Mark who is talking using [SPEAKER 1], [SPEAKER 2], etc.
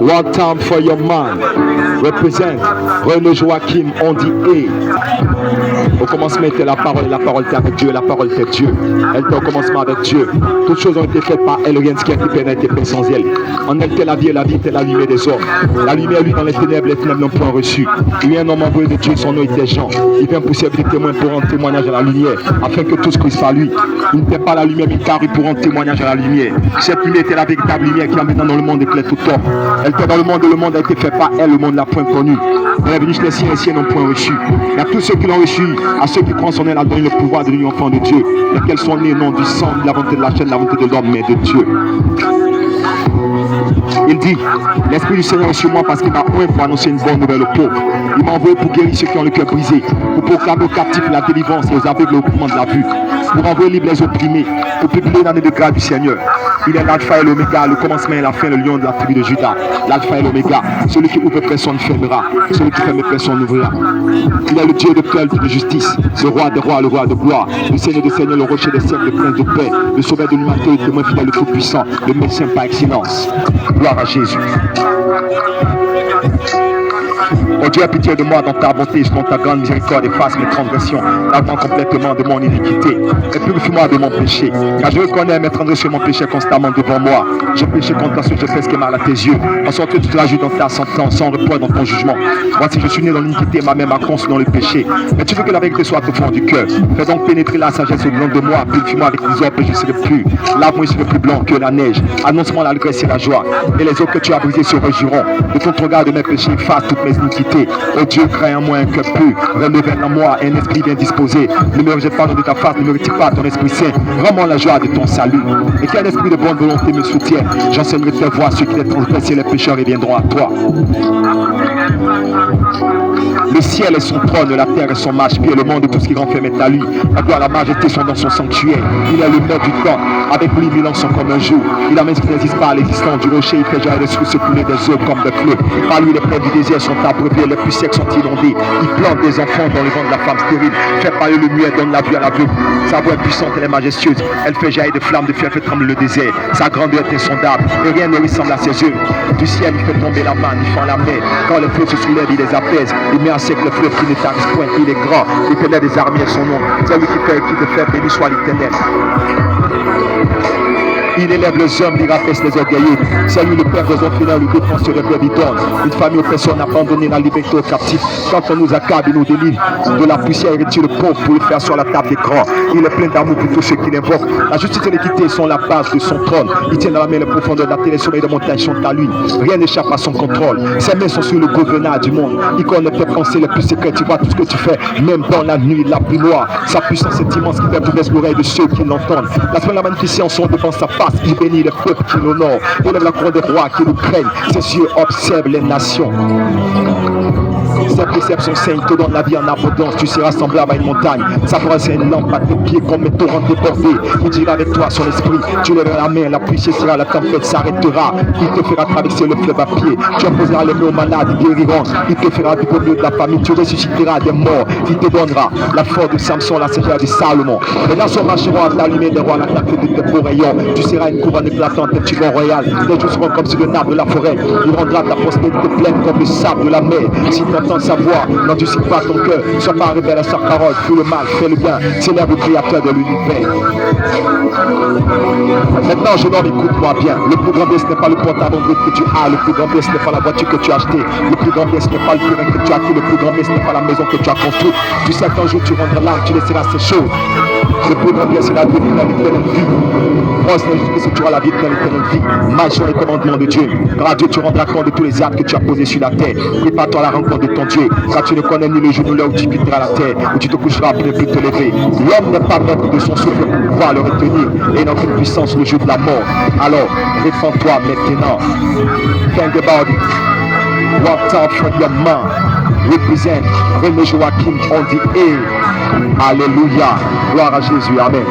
[SPEAKER 1] One time for your man. Represent. René Joachim, on dit et. Au commencement était la parole et la parole était avec Dieu, la parole était Dieu. Elle était au commencement avec Dieu. Toutes choses ont été faites par elle, rien de ce qui a été fait n'a été fait sans elle. En elle était la vie et la vie était la lumière des hommes. La lumière, lui, dans les ténèbres n'ont point reçu. Il y a un homme envoyé de Dieu, son nom était Jean. Il vient pousser des témoins pour rendre témoignage à la lumière, afin que tous puissent par lui. Il n'était pas la lumière, mais carré pour rendre témoignage à la lumière. Cette lumière était la véritable lumière qui amène dans le monde éclaire tout homme. Elle était dans le monde et le monde a été fait par elle, le monde n'a point connu. Elle est venue chez les siens et les siens n'ont point reçu. Et à tous ceux qui l'ont reçu, à ceux qui croient en son elle a donné le pouvoir de devenir enfants de Dieu, lesquels sont nés non du sang, de la volonté de la chair, de la volonté de l'homme, mais de Dieu. Il dit, l'Esprit du Seigneur est sur moi parce qu'il m'a oint pour annoncer une bonne nouvelle aux pauvres. Il m'a envoyé pour guérir ceux qui ont le cœur brisé, pour proclamer aux captifs la délivrance et aux aveugles le mouvement de la vue, pour envoyer libre les opprimés, pour publier l'année de grâce du Seigneur. Il est l'alpha et l'oméga, le commencement et la fin, le lion de la tribu de Judas. L'alpha et l'oméga, celui qui ouvre personne fermera, celui qui ferme personne ouvrira. Il est le Dieu de paix et de justice, le roi des rois, le roi de gloire, le Seigneur des seigneurs, le rocher des siècles, le prince de paix, le sauveur de l'humanité, le témoin fidèle, le tout-puissant, le médecin par excellence. Gloire à Jésus. Oh Dieu, aie pitié de moi dans ta bonté, selon ta grande miséricorde, efface mes transgressions, lave-moi complètement de mon iniquité, et purifie-moi de mon péché, car je reconnais mes transgressions, mon péché constamment devant moi. J'ai péché contre toi, je fais ce qui est mal à tes yeux, en sorte que tu te la joues dans ta sentence, sans repos dans ton jugement. Voici, je suis né dans l'iniquité, ma mère m'a conçu dans le péché, mais tu veux que la vérité soit au fond du cœur. Fais donc pénétrer la sagesse au blanc de moi, purifie-moi avec les ordres, je serai plus. Lave-moi, je serai plus blanc que la neige. Annonce-moi l'allégresse et la joie, et les eaux que tu as brisées se réjouiront. De ton regard de mes péchés, efface toutes mes iniquités. Oh Dieu, crée en moi un cœur pur, renouvelle en moi un esprit bien disposé. Ne me rejette pas de ta face, ne me retire pas ton Esprit Saint. Rends-moi la joie de ton salut. Et qu'un esprit de bonne volonté me soutienne. J'enseignerai tes voies, ceux qui les transgressent et les pécheurs reviendront à toi. Le ciel est son trône, la terre est son marchepied, le monde et tout ce qui renferme est à lui. La gloire et la majesté sont dans son sanctuaire. Il est le maître du temps, avec lui mille ans sont comme un jour. Il amène ce qui n'existe pas à l'existence du rocher, il fait jaillir des sources couler des eaux comme des fleuves. Par lui les plaines du désert sont abreuvées, les plus secs sont inondés. Il plante des enfants dans le ventre de la femme stérile, fait parler le muet, donne la vue à l'aveugle. Sa voix est puissante, elle est majestueuse, elle fait jaillir des flammes de feu, elle fait trembler le désert. Sa grandeur est insondable, et rien ne ressemble à ses yeux. Du ciel il fait tomber la manne, il fend la mer. Quand les flots se soulèvent, il les apaise. Il met en sec le fleuve qui ne tarisse point, il est grand, l'éternel des armées est son nom. C'est lui qui fait et qui te fait, béni soit l'éternel. Il élève les hommes, il rabaisse les orgueilleux. C'est lui le père des orphelins, le défenseur des veuves, il donne une famille aux personnes abandonnées, la liberté aux captifs. Quand on nous accable, il nous délivre de la poussière, il retire le pauvre pour le faire sur la table des grands. Il est plein d'amour pour tous ceux qui l'invoquent. La justice et l'équité sont la base de son trône. Il tient dans la main les profondeurs de la terre, les sommets de montagnes sont à lui. Rien n'échappe à son contrôle. Ses mains sont sur le gouvernail du monde. Il connaît tes pensées les plus secrètes, tu vois tout ce que tu fais, même dans la nuit la plus noire. Sa puissance est immense qui fait tout l'oreille de ceux qui l'entendent. La semaine la magnificence devant sa face. Il bénit les peuples qui l'honorent. Il lève la couronne des rois qui nous craignent. Ses yeux observent les nations. Ses préceptes sont saints, il te donne la vie en abondance. Tu seras semblable à une montagne. Sa parole c'est une lampe à tes pieds comme un torrent débordé. Il dira avec toi son esprit. Tu lèveras la main, la pluie cessera, la tempête s'arrêtera. Il te fera traverser le fleuve à pied. Tu imposeras les mains aux malades, ils guériront. Il te fera du beau milieu de la famille. Tu ressusciteras des morts. Il te donnera la force de Samson, la sagesse de Salomon. Les nations marcheront à ta lumière des rois, la tête de tes beaux rayons. Tu seras une couronne éclatante, un tigon royal. Les jours seront comme sur le narbe de la forêt. Il rendra ta prospérité pleine comme le sable de la mer. Si tu entends sa voix, n'endurcis pas ton cœur. Sois pas rebelle à sa parole. Fais le mal, fais le bien. Célèbre le créateur de l'univers. Maintenant, jeune homme, écoute-moi bien. Le plus grand bien, ce n'est pas le pantalon que tu as. Le plus grand bien, ce n'est pas la voiture que tu as achetée. Le plus grand bien, ce n'est pas le terrain que tu as acquis. Le plus grand bien, ce n'est pas la maison que tu as construite. Tu sais qu'un jour tu rendras l'âme, tu laisseras ces choses. Le plus grand bien, c'est la vie de l'éternelle vie. Moi, c'est juste que tu auras la vie de l'éternelle vie. Marche sur les commandements de Dieu. Car à Dieu, tu rendras compte de tous les actes que tu as posés sur la terre. Prépare-toi à la rencontre de ton Dieu. Car tu ne connais ni le jour ni l'heure où tu quitteras la terre, où tu te coucheras pour ne plus te lever. L'homme n'est pas maître de son souffle pour pouvoir le retenir. Et n'a aucune puissance le jour de la mort. Alors, défends-toi maintenant. Think about it. One time from your man. Represent René Joachim, on dit Alléluia. Gloire à Jésus. Amen.